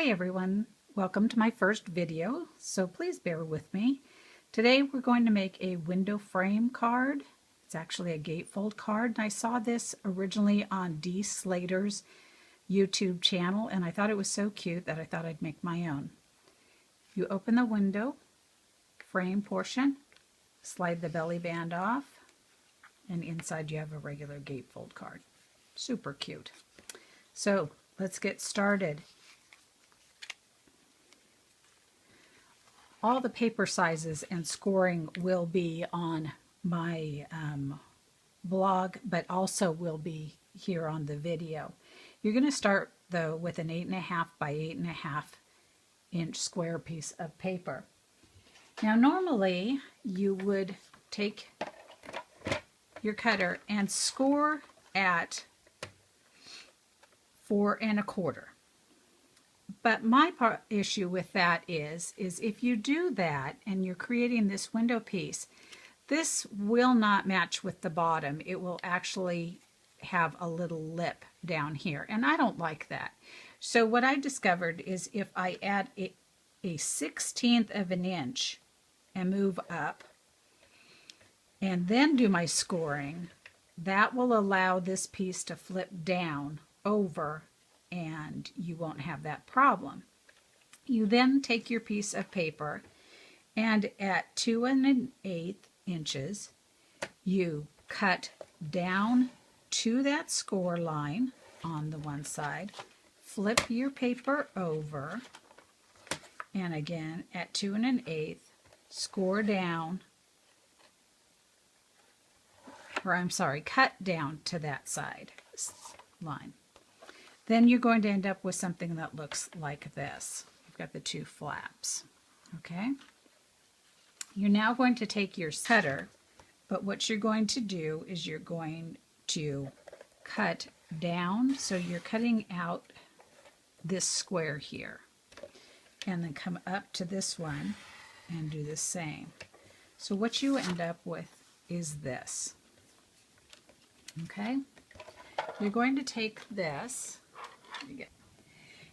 Hi everyone, welcome to my first video, so please bear with me. Today we're going to make a window frame card. It's actually a gatefold card, and I saw this originally on Dee Slater's YouTube channel, and I thought it was so cute that I thought I'd make my own. You open the window frame portion, slide the belly band off, and inside you have a regular gatefold card. Super cute. So let's get started. All the paper sizes and scoring will be on my blog, but also will be here on the video. You're going to start though with an 8.5 by 8.5 inch square piece of paper. Now normally you would take your cutter and score at 4 1/4. But my issue with that is if you do that and you're creating this window piece, this will not match with the bottom. It will actually have a little lip down here, and I don't like that. So what I discovered is if I add a 1/16 of an inch and move up and then do my scoring, that will allow this piece to flip down over and you won't have that problem. You then take your piece of paper and at 2 1/8 inches you cut down to that score line on the one side, flip your paper over, and again at 2 1/8 score down, or I'm sorry, cut down to that side line. Then you're going to end up with something that looks like this. You've got the two flaps, okay? You're now going to take your cutter, but what you're going to do is you're going to cut down, so you're cutting out this square here, and then come up to this one and do the same. So what you end up with is this, okay? You're going to take this.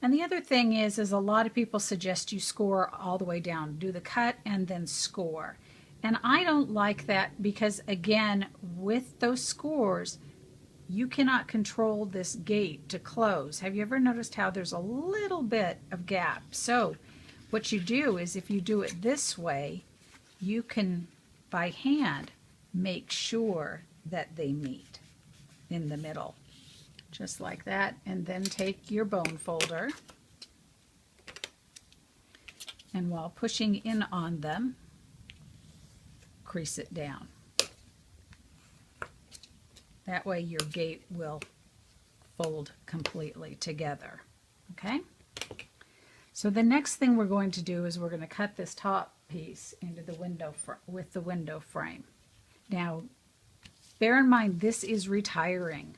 And the other thing is a lot of people suggest you score all the way down, do the cut and then score. And I don't like that because, again, with those scores, you cannot control this gate to close. Have you ever noticed how there's a little bit of gap? So what you do is if you do it this way, you can, by hand, make sure that they meet in the middle. Just like that, and then take your bone folder, and while pushing in on them, crease it down. That way your gate will fold completely together, okay? So the next thing we're going to do is we're going to cut this top piece into the window with the window frame. Now, bear in mind this is retiring.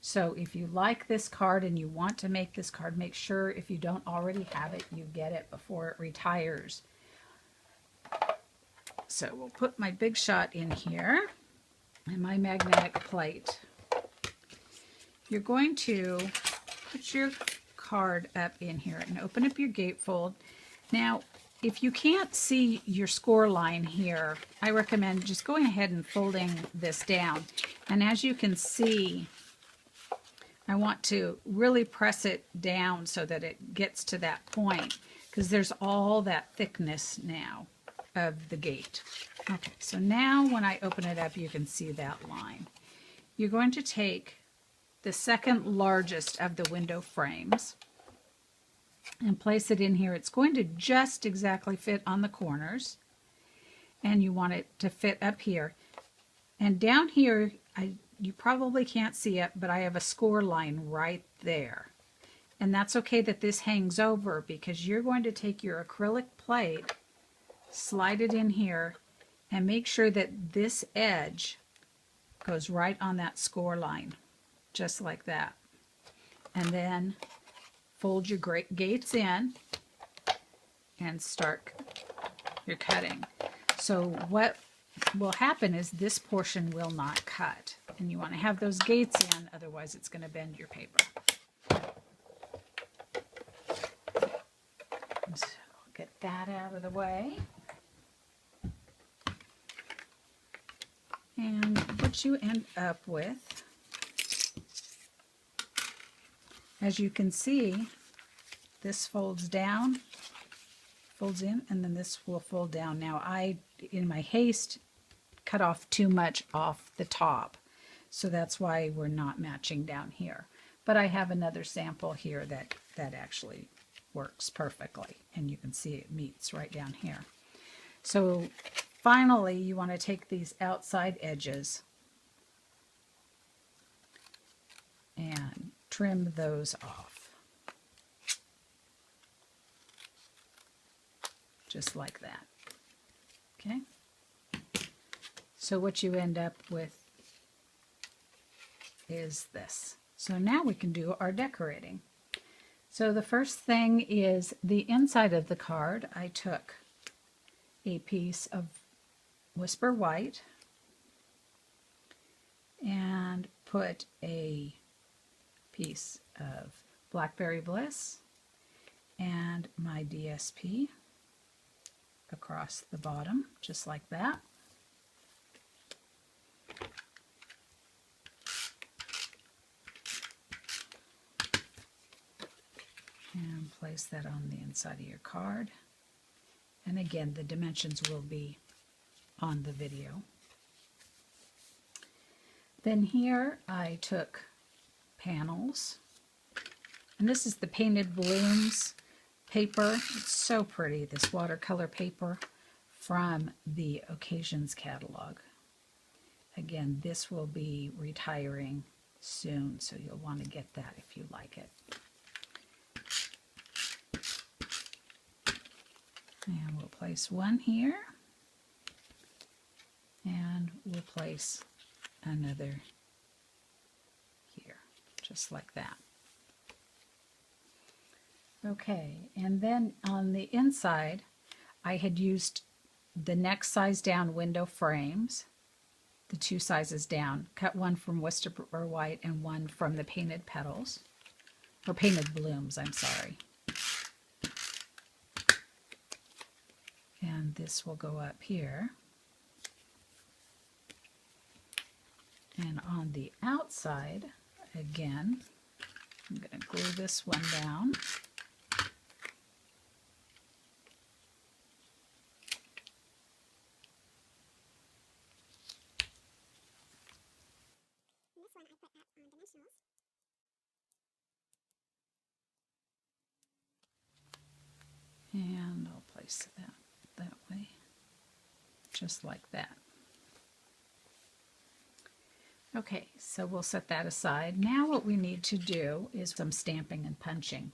So if you like this card and you want to make this card, make sure if you don't already have it, you get it before it retires. So we'll put my Big Shot in here and my magnetic plate. You're going to put your card up in here and open up your gatefold. Now, if you can't see your score line here, I recommend just going ahead and folding this down. And as you can see, I want to really press it down so that it gets to that point, because there's all that thickness now of the gate. Okay, so now when I open it up, you can see that line. You're going to take the second largest of the window frames and place it in here. It's going to just exactly fit on the corners, and you want it to fit up here. And down here, you probably can't see it, but I have a score line right there. And that's okay that this hangs over, because you're going to take your acrylic plate, slide it in here, and make sure that this edge goes right on that score line, just like that. And then fold your gates in and start your cutting. So what will happen is this portion will not cut, and you want to have those gates in, otherwise it's going to bend your paper. that out of the way. And what you end up with, as you can see, this folds down, folds in, and then this will fold down. Now I, in my haste, cut off too much off the top, so that's why we're not matching down here. But I have another sample here that actually works perfectly, and you can see it meets right down here. So finally, you want to take these outside edges and trim those off. Just like that. Okay? So what you end up with is this. So now we can do our decorating. So the first thing is the inside of the card. I took a piece of Whisper White and put a piece of Blackberry Bliss and my DSP across the bottom, just like that. And place that on the inside of your card. And again, the dimensions will be on the video. Then here I took panels, and this is the Painted Blooms paper. It's so pretty, this watercolor paper from the Occasions catalog. Again, this will be retiring soon, so you'll want to get that if you like it. And we'll place one here, and we'll place another here, just like that. Okay, and then on the inside, I had used the next size down window frames, the two sizes down, cut one from Whisper White and one from the Painted Petals, or Painted Blooms, I'm sorry. And this will go up here. And on the outside, again, I'm going to glue this one down. This one I put at dimensionals. And I'll place that way, just like that. Okay, so we'll set that aside. Now what we need to do is some stamping and punching.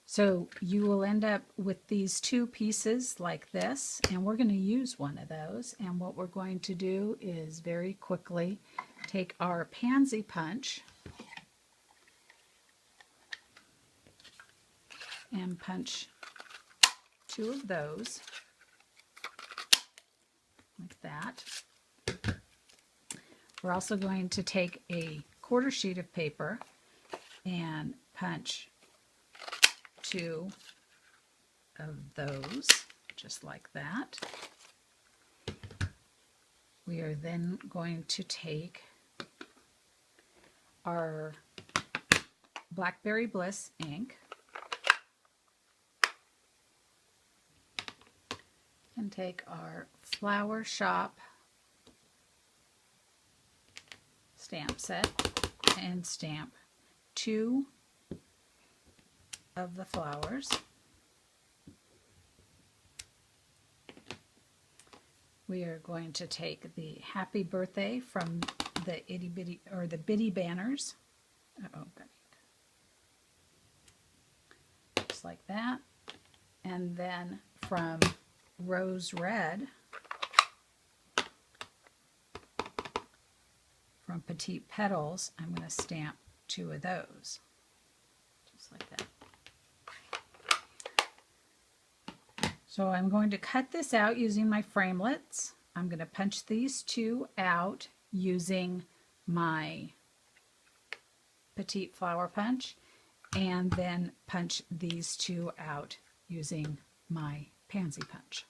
So you will end up with these two pieces like this, and we're going to use one of those. And what we're going to do is very quickly take our pansy punch and punch two of those like that. We're also going to take a quarter sheet of paper and punch two of those just like that. We are then going to take our Blackberry Bliss ink and take our Flower Shop stamp set and stamp two of the flowers. We are going to take the Happy Birthday from the Itty Bitty, or the Bitty Banners. Just like that. And then from Rose Red, from Petite Petals, I'm going to stamp two of those. Just like that. So I'm going to cut this out using my framelits. I'm going to punch these two out using my Petite Flower Punch, and then punch these two out using my pansy punch.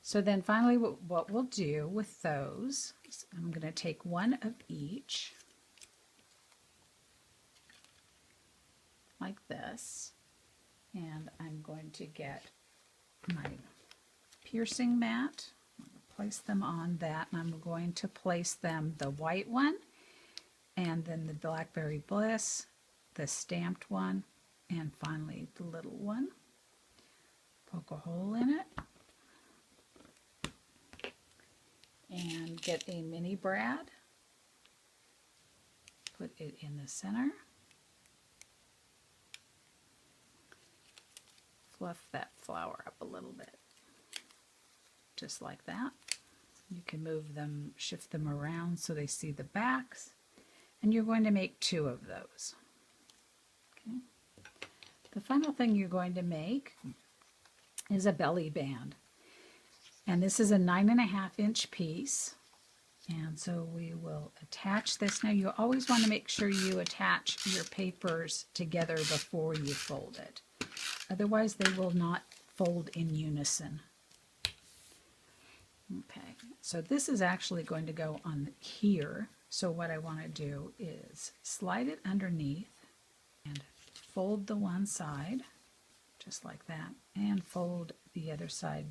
So then finally what we'll do with those is I'm going to take one of each, like this, and I'm going to get my piercing mat, place them on that, and I'm going to place them, the white one, and then the Blackberry Bliss, the stamped one, and finally the little one. Poke a hole in it, and get a mini brad, put it in the center, fluff that flower up a little bit, just like that. You can move them, shift them around so they see the backs, and you're going to make 2 of those. Okay. The final thing you're going to make is a belly band. And this is a 9.5-inch piece. And so we will attach this. Now you always want to make sure you attach your papers together before you fold it. Otherwise they will not fold in unison. Okay, so this is actually going to go on here. So what I want to do is slide it underneath and fold the one side, just like that, and fold the other side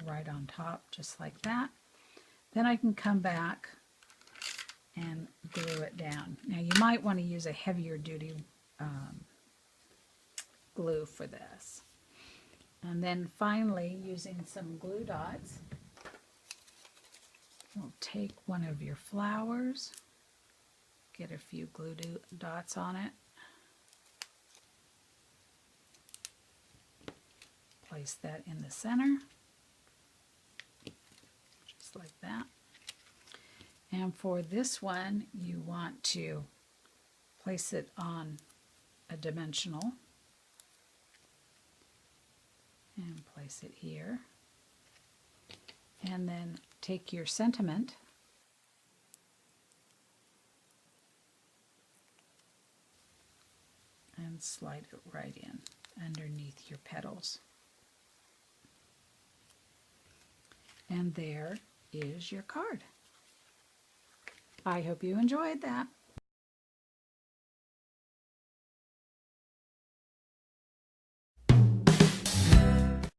right on top, just like that. Then I can come back and glue it down. Now you might want to use a heavier duty glue for this. And then finally, using some glue dots, we'll take one of your flowers, get a few glue dots on it, place that in the center, just like that. And for this one, you want to place it on a dimensional and place it here. And then take your sentiment and slide it right in underneath your petals. And there is your card. I hope you enjoyed that.